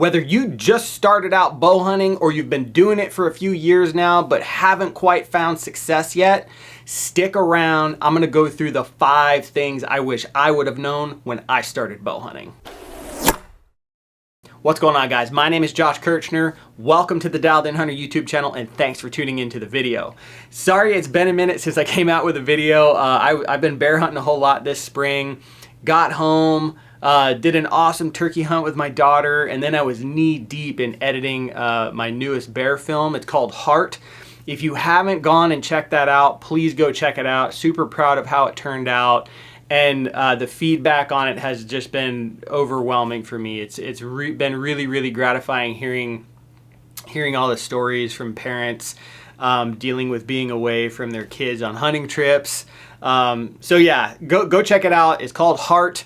Whether you just started out bow hunting or you've been doing it for a few years now but haven't quite found success yet, stick around. I'm gonna go through the 5 things I wish I would have known when I started bow hunting. What's going on, guys? My name is Josh Kirchner. Welcome to the Dialed In Hunter YouTube channel, and thanks for tuning into the video. Sorry it's been a minute since I came out with a video. I've been bear hunting a whole lot this spring. Got home, did an awesome turkey hunt with my daughter, and then I was knee deep in editing my newest bear film. It's called Heart. If you haven't gone and checked that out, please go check it out. Super proud of how it turned out. And the feedback on it has just been overwhelming for me. It's been really gratifying hearing all the stories from parents dealing with being away from their kids on hunting trips. So yeah, go check it out. It's called Heart.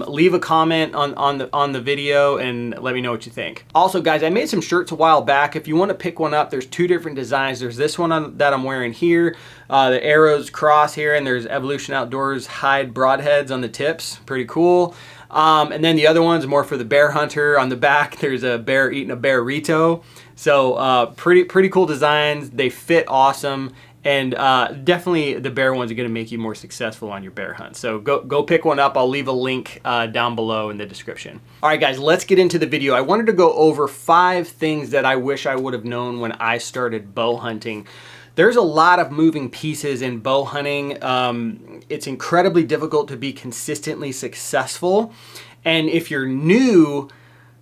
Leave a comment on the video and let me know what you think. Also, guys, I made some shirts a while back. If you want to pick one up, there's 2 different designs. There's this one that I'm wearing here, the arrows cross here, and there's Evolution Outdoors hide broadheads on the tips. Pretty cool. And then the other one's more for the bear hunter. On the back, there's a bear eating a burrito. So pretty cool designs. They fit awesome. And definitely the bear ones are going to make you more successful on your bear hunt. So go pick one up. I'll leave a link down below in the description. All right, guys, let's get into the video. I wanted to go over 5 things that I wish I would have known when I started bow hunting. There's a lot of moving pieces in bow hunting. It's incredibly difficult to be consistently successful. And if you're new,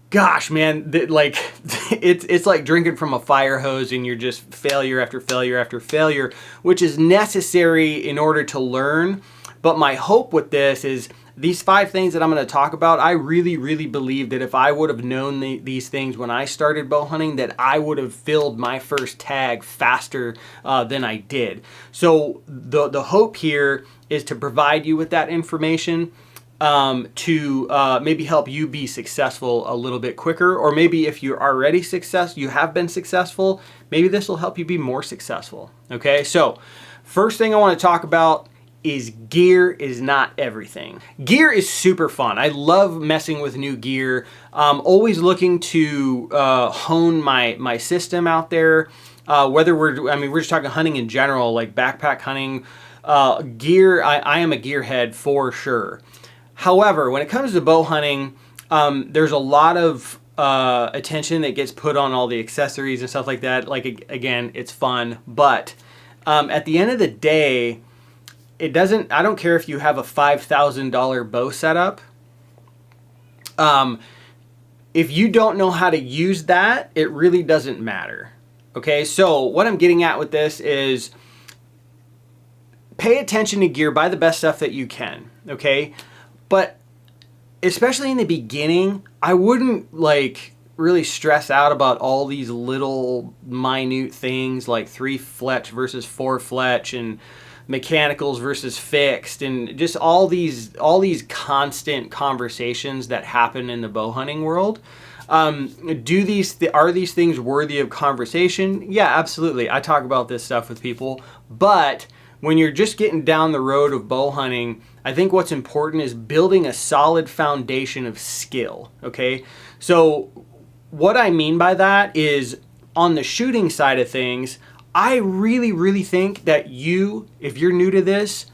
gosh, man, it's like drinking from a fire hose and you're just failure after failure after failure, which is necessary in order to learn. But my hope with this is these 5 things that I'm going to talk about. I really believe that if I would have known these things when I started bow hunting, that I would have filled my first tag faster than I did. So the hope here is to provide you with that information to maybe help you be successful a little bit quicker, or maybe if you're already you have been successful, maybe this will help you be more successful. Okay, so first thing I want to talk about is gear is not everything. Gear is super fun. I love messing with new gear. Always looking to hone my system out there. Whether we're just talking hunting in general, like backpack hunting, gear. I am a gearhead for sure. However, when it comes to bow hunting, there's a lot of attention that gets put on all the accessories and stuff like that. Like, again, it's fun, but at the end of the day, I don't care if you have a $5,000 bow setup. If you don't know how to use that, it really doesn't matter. Okay, so what I'm getting at with this is pay attention to gear, buy the best stuff that you can, okay? But especially in the beginning, I wouldn't really stress out about all these little minute things like 3 fletch versus 4 fletch and mechanicals versus fixed, and just all these constant conversations that happen in the bow hunting world. Are these things worthy of conversation? Yeah, absolutely. I talk about this stuff with people, but when you're just getting down the road of bow hunting, I think what's important is building a solid foundation of skill, okay? So what I mean by that is on the shooting side of things, I really think that if you're new to this,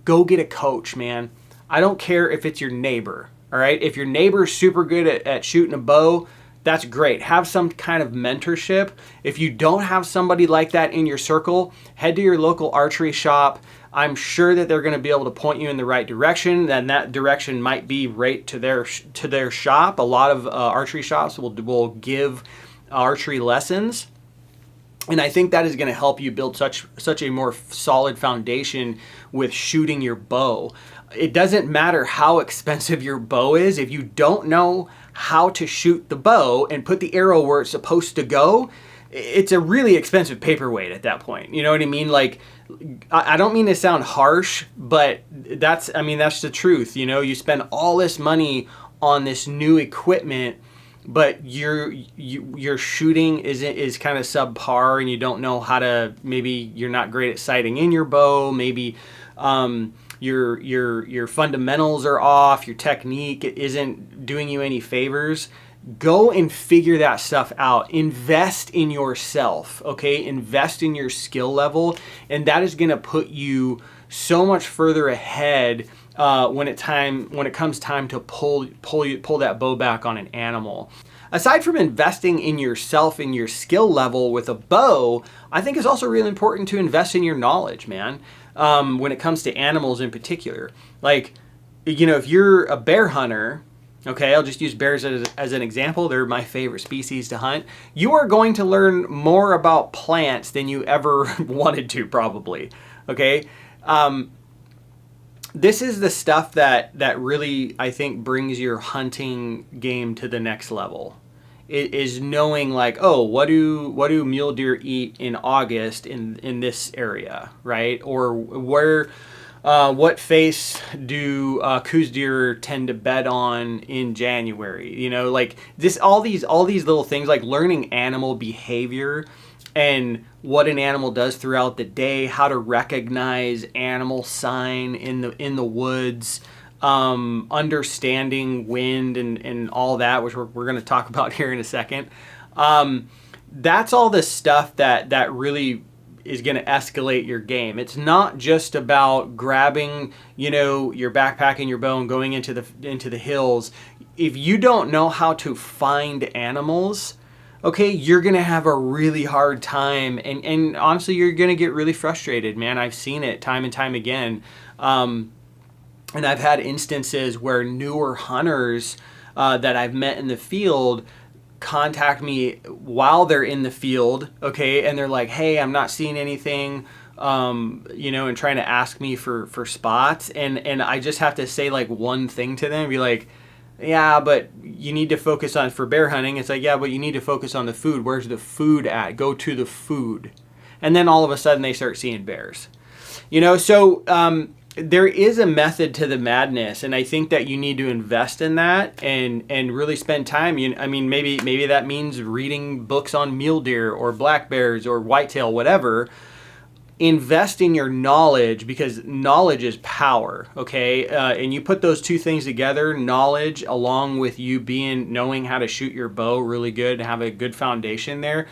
go get a coach, man. I don't care if it's your neighbor, all right? If your neighbor's super good at shooting a bow, that's great. Have some kind of mentorship. If you don't have somebody like that in your circle, head to your local archery shop. I'm sure that they're going to be able to point you in the right direction, and that direction might be right to their shop. A lot of archery shops will give archery lessons. And I think that is going to help you build such a more solid foundation with shooting your bow. It doesn't matter how expensive your bow is. If you don't know how to shoot the bow and put the arrow where it's supposed to go, it's a really expensive paperweight at that point. You know what I mean? Like, I don't mean to sound harsh, but that's the truth. You know, you spend all this money on this new equipment, but your shooting is kind of subpar, and you don't know how to, maybe you're not great at sighting in your bow, maybe your fundamentals are off, your technique isn't doing you any favors. go and figure that stuff out. Invest in yourself, okay? Invest in your skill level, and that is going to put you so much further ahead when it comes time to pull that bow back on an animal. Aside from investing in yourself and your skill level with a bow, I think it's also really important to invest in your knowledge, man. When it comes to animals in particular, like, you know, if you're a bear hunter, okay, I'll just use bears as an example. They're my favorite species to hunt. You are going to learn more about plants than you ever wanted to, probably. Okay. This is the stuff that really, I think, brings your hunting game to the next level. It is knowing, like, oh, what do mule deer eat in August in this area, right? Or where, what face do coos deer tend to bed on in January? You know, like this, all these little things, like learning animal behavior and what an animal does throughout the day, how to recognize animal sign in the woods. Understanding wind and all that, which we're going to talk about here in a second. That's all the stuff that really is going to escalate your game. It's not just about grabbing, you know, your backpack and your bow and going into the hills. If you don't know how to find animals, okay, you're going to have a really hard time. And honestly, you're going to get really frustrated, man. I've seen it time and time again. And I've had instances where newer hunters that I've met in the field contact me while they're in the field, okay, and they're like, hey, I'm not seeing anything, you know, and trying to ask me for spots. And I just have to say like one thing to them and be like, yeah, but you need to focus on, for bear hunting, it's like, yeah, but you need to focus on the food. Where's the food at? Go to the food. And then all of a sudden they start seeing bears. You know, so there is a method to the madness, and I think that you need to invest in that and really spend time. I mean, maybe that means reading books on mule deer or black bears or whitetail, whatever. Invest in your knowledge, because knowledge is power, okay? And you put those two things together, knowledge along with you knowing how to shoot your bow really good, have a good foundation there,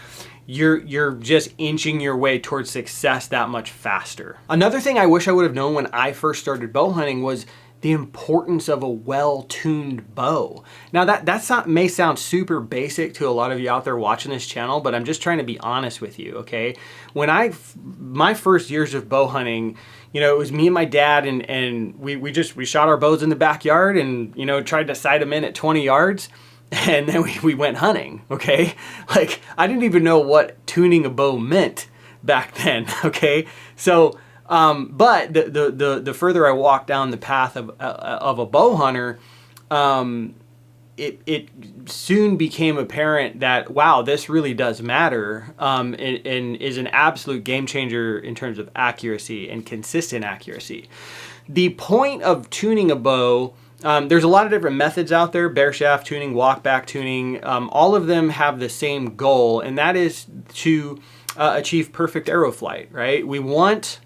you're just inching your way towards success that much faster. Another thing I wish I would have known when I first started bow hunting was the importance of a well-tuned bow. Now that may sound super basic to a lot of you out there watching this channel, but I'm just trying to be honest with you, okay? When my first years of bow hunting, you know, it was me and my dad, and we shot our bows in the backyard and, you know, tried to sight them in at 20 yards. And then we went hunting, okay? Like, I didn't even know what tuning a bow meant back then, okay? So, but the further I walked down the path of a bow hunter, it soon became apparent that, wow, this really does matter, and is an absolute game changer in terms of accuracy and consistent accuracy. The point of tuning a bow, there's a lot of different methods out there: bear shaft tuning, walk back tuning. All of them have the same goal, and that is to achieve perfect arrow flight, right? We want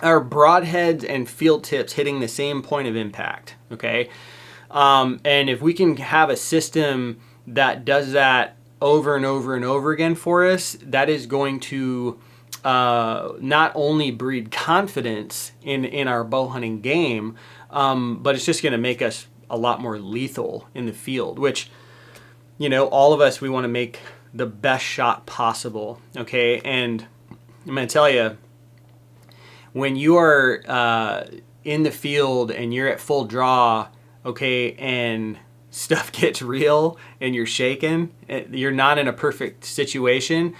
our broadheads and field tips hitting the same point of impact, okay? And if we can have a system that does that over and over and over again for us, that is going to not only breed confidence in our bow hunting game, but it's just going to make us a lot more lethal in the field, which, you know, all of us, we want to make the best shot possible, okay? And I'm going to tell you, when you are in the field and you're at full draw, okay, and stuff gets real and you're shaking, you're not in a perfect situation,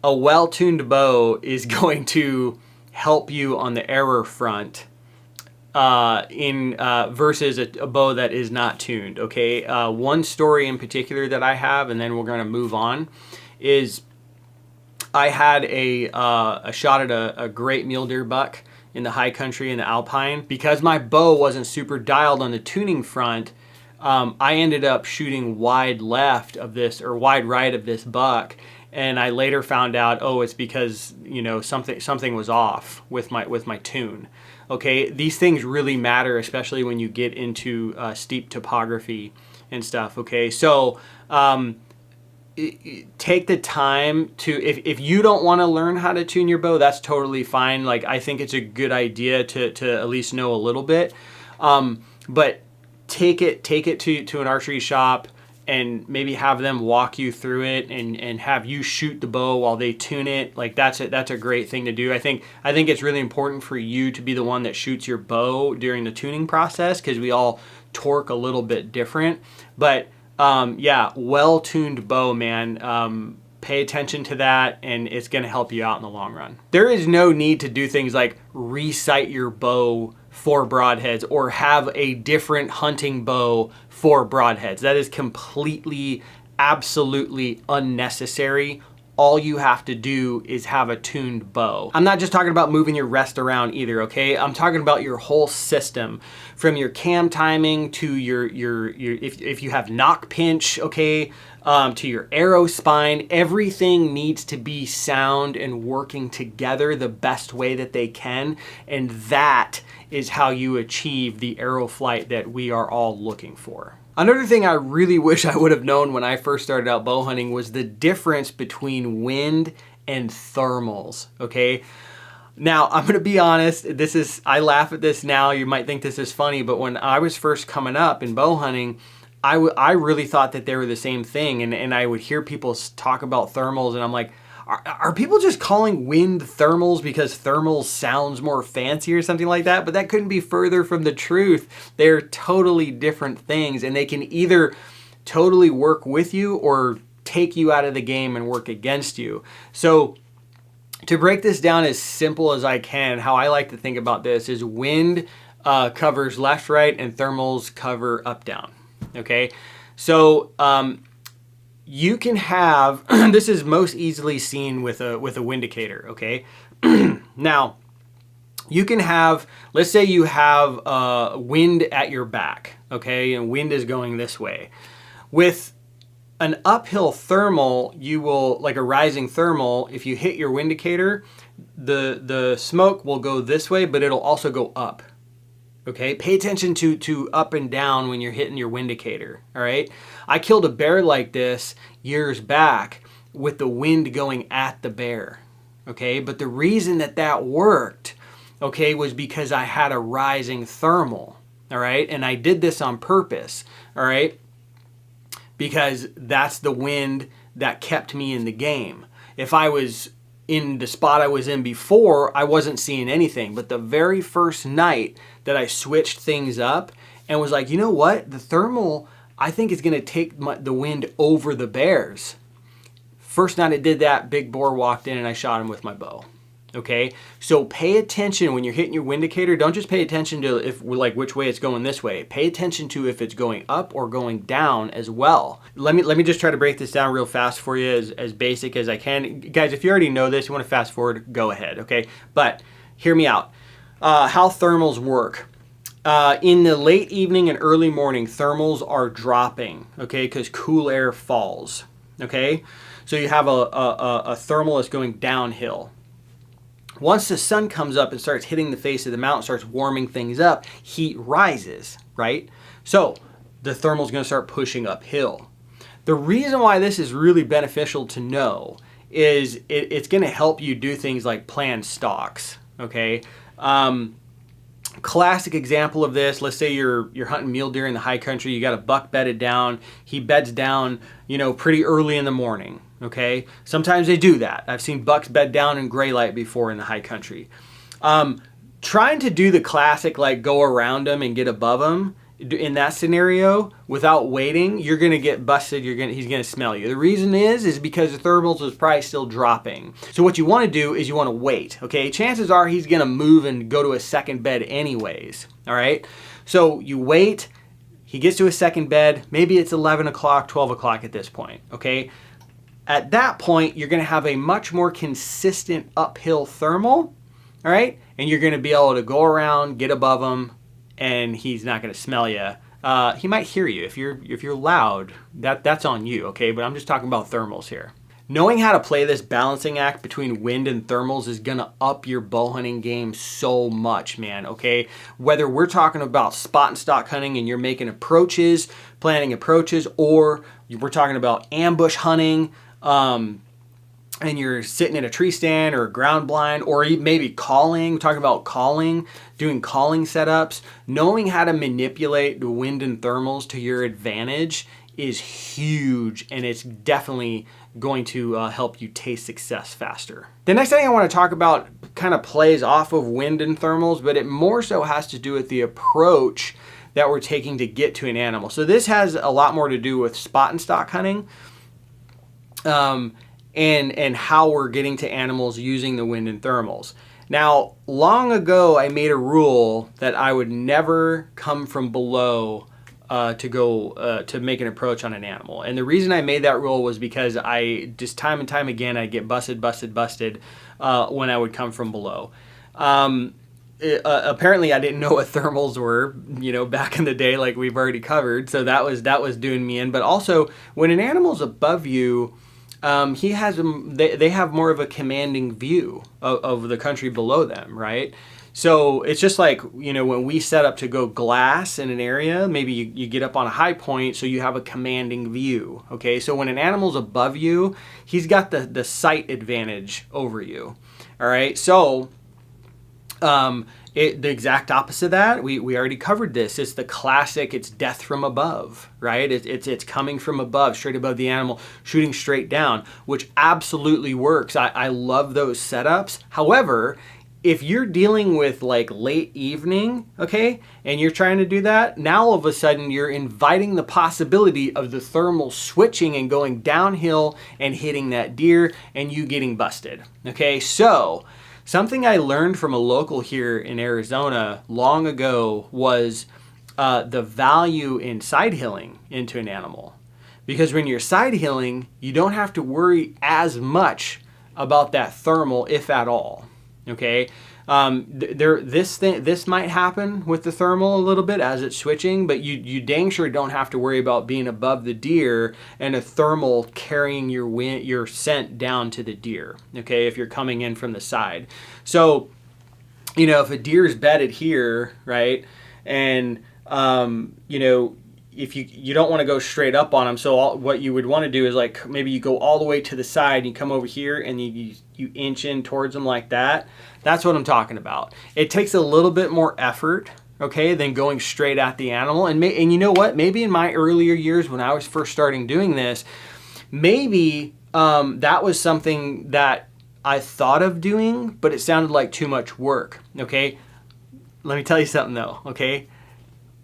a well-tuned bow is going to help you on the error front versus a bow that is not tuned, okay? One story in particular that I have, and then we're going to move on, is I had a shot at a great mule deer buck in the high country in the alpine. Because my bow wasn't super dialed on the tuning front, I ended up shooting wide left of this, or wide right of this buck, and I later found out, oh, it's because, you know, something was off with my tune. Okay, these things really matter, especially when you get into steep topography and stuff, okay? So take the time to, if you don't want to learn how to tune your bow, that's totally fine. Like, I think it's a good idea to at least know a little bit. But take it to an archery shop and maybe have them walk you through it and have you shoot the bow while they tune it. Like, that's a great thing to do. I think it's really important for you to be the one that shoots your bow during the tuning process, because we all torque a little bit different. But yeah, well-tuned bow, man. Pay attention to that, and it's going to help you out in the long run. There is no need to do things like resight your bow for broadheads or have a different hunting bow for broadheads. That is completely, absolutely unnecessary. All you have to do is have a tuned bow. I'm not just talking about moving your rest around either, okay? I'm talking about your whole system, from your cam timing to your if you have knock pinch, okay, to your arrow spine. Everything needs to be sound and working together the best way that they can, and that is how you achieve the arrow flight that we are all looking for. Another thing I really wish I would have known when I first started out bow hunting was the difference between wind and thermals, okay? Now, I'm gonna be honest, I laugh at this now, you might think this is funny, but when I was first coming up in bow hunting, I really thought that they were the same thing, and I would hear people talk about thermals, and I'm like, are people just calling wind thermals because thermals sounds more fancy or something like that? But that couldn't be further from the truth. They're totally different things, and they can either totally work with you or take you out of the game and work against you. So to break this down as simple as I can, how I like to think about this is wind covers left, right, and thermals cover up, down, okay? So you can have, this is most easily seen with a windicator, okay? Now, you can have, let's say you have wind at your back, okay? And wind is going this way. With an uphill thermal, you will, like a rising thermal, if you hit your windicator, the smoke will go this way, but it'll also go up. Okay, pay attention to up and down when you're hitting your windicator, all right? I killed a bear like this years back with the wind going at the bear, okay? But the reason that worked, okay, was because I had a rising thermal, all right? And I did this on purpose, all right? Because that's the wind that kept me in the game. If I was in the spot I was in before, I wasn't seeing anything. But the very first night that I switched things up and was like, you know what? The thermal, I think, is going to take the wind over the bears. First night I did that, big boar walked in and I shot him with my bow. Okay, so pay attention when you're hitting your windicator. Don't just pay attention to which way it's going this way. Pay attention to if it's going up or going down as well. Let me just try to break this down real fast for you, as basic as I can. Guys, if you already know this, you want to fast forward, go ahead, okay? But hear me out. How thermals work. In the late evening and early morning, thermals are dropping, okay, because cool air falls, okay? So you have a thermal that's going downhill. Once the sun comes up and starts hitting the face of the mountain, starts warming things up, heat rises, right? So the thermal is going to start pushing uphill. The reason why this is really beneficial to know is it's going to help you do things like plan stalks, okay? Classic example of this, let's say you're hunting mule deer in the high country, you got a buck bedded down, he beds down, pretty early in the morning, okay? Sometimes they do that. I've seen bucks bed down in gray light before in the high country. Trying to do the classic, like, go around them and get above them, in that scenario, without waiting, you're gonna get busted, he's gonna smell you. The reason is because the thermals is probably still dropping. So what you wanna do is you wanna wait, okay? Chances are he's gonna move and go to a second bed anyways, all right? So you wait, he gets to a second bed, maybe it's 11 o'clock, 12 o'clock at this point, okay? At that point, you're gonna have a much more consistent uphill thermal, all right? And you're gonna be able to go around, get above him, and he's not going to smell you. He might hear you if you're loud. That's on you, okay? But I'm just talking about thermals here. Knowing how to play this balancing act between wind and thermals is gonna up your bow hunting game so much, man, okay? Whether we're talking about spot and stock hunting and you're making approaches, planning approaches, or we're talking about ambush hunting, and you're sitting in a tree stand or a ground blind, or maybe calling, talking about calling, doing calling setups, knowing how to manipulate the wind and thermals to your advantage is huge, and it's definitely going to help you taste success faster. The next thing I want to talk about kind of plays off of wind and thermals, but it more so has to do with the approach that we're taking to get to an animal. So this has a lot more to do with spot and stock hunting, and how we're getting to animals using the wind and thermals. Now, long ago, I made a rule that I would never come from below to make an approach on an animal. And the reason I made that rule was because I just time and time again, I'd get busted when I would come from below. Apparently I didn't know what thermals were, back in the day, like we've already covered. So that was doing me in. But also, when an animal's above you, they have more of a commanding view of the country below them, right? So it's just like, when we set up to go glass in an area, maybe you get up on a high point so you have a commanding view, okay? So when an animal's above you, he's got the sight advantage over you, all right? So the exact opposite of that, we already covered this. It's the classic, it's death from above, right? It's coming from above, straight above the animal, shooting straight down, which absolutely works. I love those setups. However, if you're dealing with like late evening, okay, and you're trying to do that, now all of a sudden you're inviting the possibility of the thermal switching and going downhill and hitting that deer and you getting busted, okay? So something I learned from a local here in Arizona long ago was the value in side hilling into an animal. Because when you're side hilling, you don't have to worry as much about that thermal, if at all. Okay, this might happen with the thermal a little bit as it's switching, but you dang sure don't have to worry about being above the deer and a thermal carrying your scent down to the deer. Okay, if you're coming in from the side. So, if a deer is bedded here, right, and if you don't want to go straight up on them, so what you would want to do is like maybe you go all the way to the side and you come over here and you inch in towards them like that. That's what I'm talking about. It takes a little bit more effort, okay, than going straight at the animal. And you know what? Maybe in my earlier years when I was first starting doing this, maybe that was something that I thought of doing, but it sounded like too much work, okay? Let me tell you something though, okay?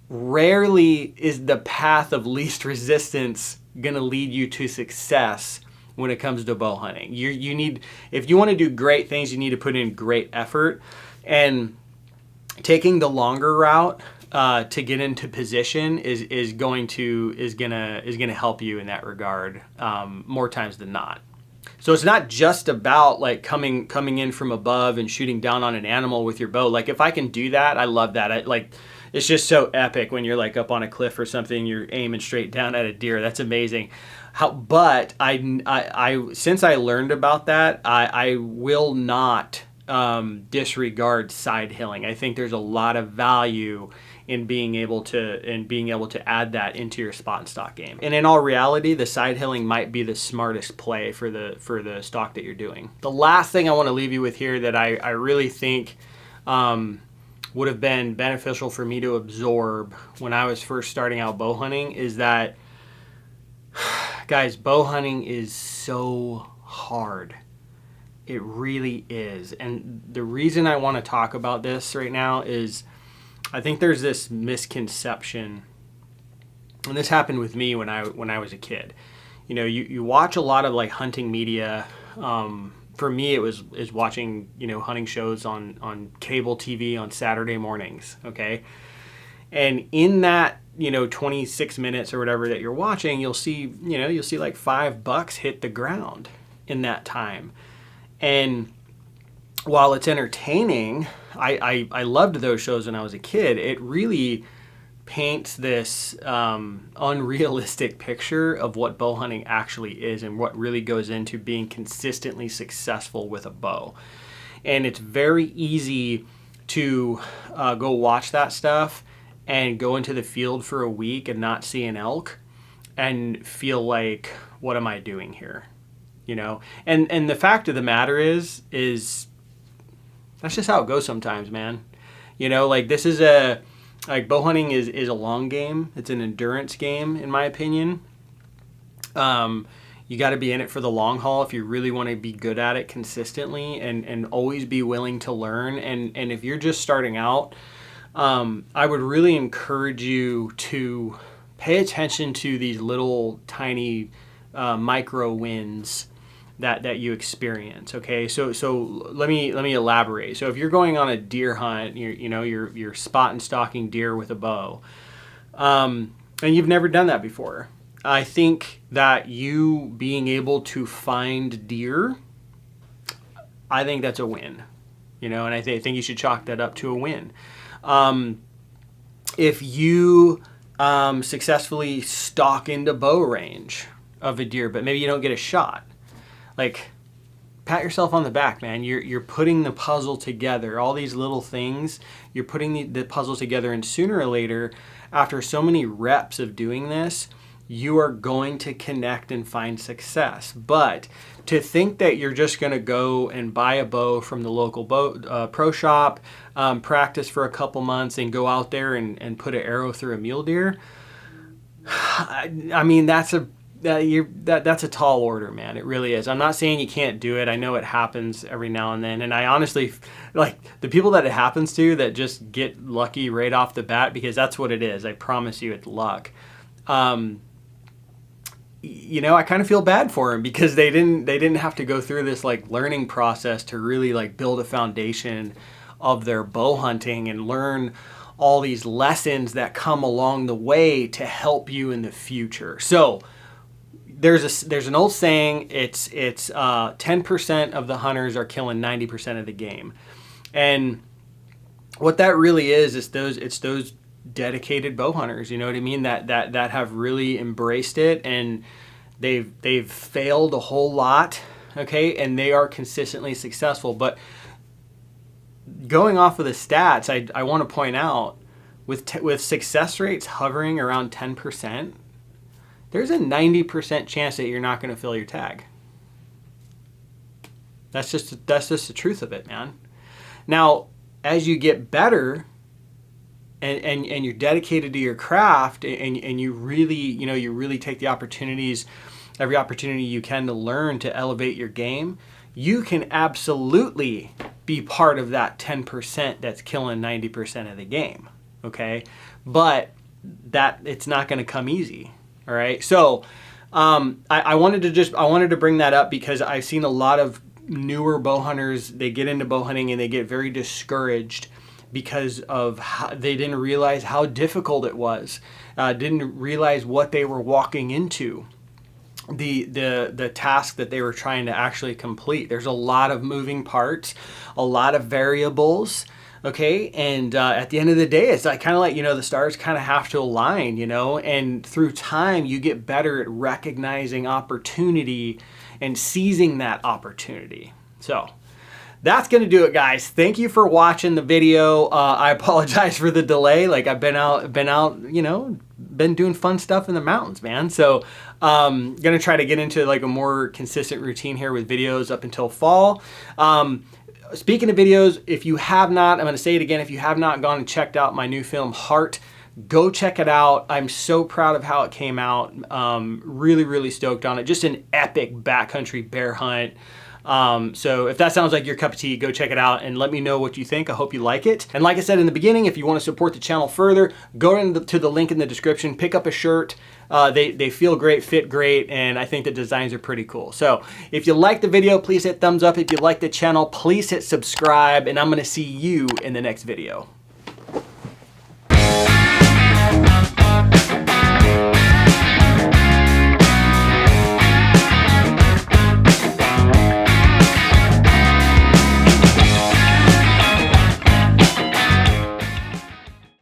Rarely is the path of least resistance gonna lead you to success when it comes to bow hunting. You need, if you want to do great things, you need to put in great effort, and taking the longer route to get into position is gonna help you in that regard more times than not. So it's not just about like coming in from above and shooting down on an animal with your bow. Like if I can do that, I love that. It's just so epic when you're like up on a cliff or something, you're aiming straight down at a deer. That's amazing. But I since I learned about that, I will not disregard side hilling. I think there's a lot of value in being able to add that into your spot and stock game. And in all reality, the side hilling might be the smartest play for the stock that you're doing. The last thing I want to leave you with here that I really think would have been beneficial for me to absorb when I was first starting out bow hunting is that, guys, bow hunting is so hard. It really is. And the reason I want to talk about this right now is I think there's this misconception, and this happened with me when I was a kid. You watch a lot of like hunting media. For me, it was watching hunting shows on cable TV on Saturday mornings. Okay, and in that 26 minutes or whatever that you're watching, you'll see like 5 bucks hit the ground in that time. And while it's entertaining, I loved those shows when I was a kid. It really paints this unrealistic picture of what bow hunting actually is and what really goes into being consistently successful with a bow. And it's very easy to go watch that stuff and go into the field for a week and not see an elk and feel like, what am I doing here? You know, and the fact of the matter is that's just how it goes sometimes, man. You know, like this is like bow hunting is a long game. It's an endurance game, in my opinion. You got to be in it for the long haul if you really want to be good at it consistently, and always be willing to learn. And if you're just starting out, I would really encourage you to pay attention to these little tiny micro wins that you experience. Okay, so let me elaborate. So if you're going on a deer hunt, you're spot and stalking deer with a bow, and you've never done that before, I think that you being able to find deer, I think that's a win. You know, and I think you should chalk that up to a win. If you successfully stalk into bow range of a deer, but maybe you don't get a shot, like, pat yourself on the back, man. You're putting the puzzle together. All these little things, you're putting the puzzle together, and sooner or later, after so many reps of doing this, you are going to connect and find success. But to think that you're just going to go and buy a bow from the local bow pro shop, practice for a couple months, and go out there and put an arrow through a mule deer, I mean, that's a tall order, man. It really is. I'm not saying you can't do it. I know it happens every now and then. And I honestly, like, the people that it happens to that just get lucky right off the bat, because that's what it is. I promise you, it's luck. You know, I kind of feel bad for them because they didn't have to go through this like learning process to really like build a foundation of their bow hunting and learn all these lessons that come along the way to help you in the future. So there's an old saying, it's 10% of the hunters are killing 90% of the game. And what that really is those dedicated bow hunters, you know what I mean, that have really embraced it, and they've failed a whole lot, okay, and they are consistently successful. But going off of the stats, I want to point out, with success rates hovering around 10%, there's a 90% chance that you're not going to fill your tag. That's just the truth of it, man. Now, as you get better and you're dedicated to your craft, and you really take the opportunities, every opportunity you can, to learn to elevate your game, you can absolutely be part of that 10% that's killing 90% of the game, okay? But that it's not going to come easy, all right? So I wanted to bring that up because I've seen a lot of newer bow hunters, they get into bow hunting and they get very discouraged because of how they didn't realize how difficult it was, didn't realize what they were walking into, the task that they were trying to actually complete. There's a lot of moving parts, a lot of variables, okay? And at the end of the day, it's like kind of like, the stars kind of have to align, and through time, you get better at recognizing opportunity and seizing that opportunity. So that's going to do it, guys. Thank you for watching the video. I apologize for the delay. Like, I've been out, been doing fun stuff in the mountains, man. So going to try to get into like a more consistent routine here with videos up until fall. Speaking of videos, if you have not, I'm going to say it again, if you have not gone and checked out my new film, Heart, go check it out. I'm so proud of how it came out. Really, really stoked on it. Just an epic backcountry bear hunt. So if that sounds like your cup of tea, go check it out and let me know what you think. I hope you like it. And like I said in the beginning, if you want to support the channel further, go to the link in the description, pick up a shirt. They feel great, fit great, and I think the designs are pretty cool. So if you like the video, please hit thumbs up. If you like the channel, please hit subscribe, and I'm going to see you in the next video.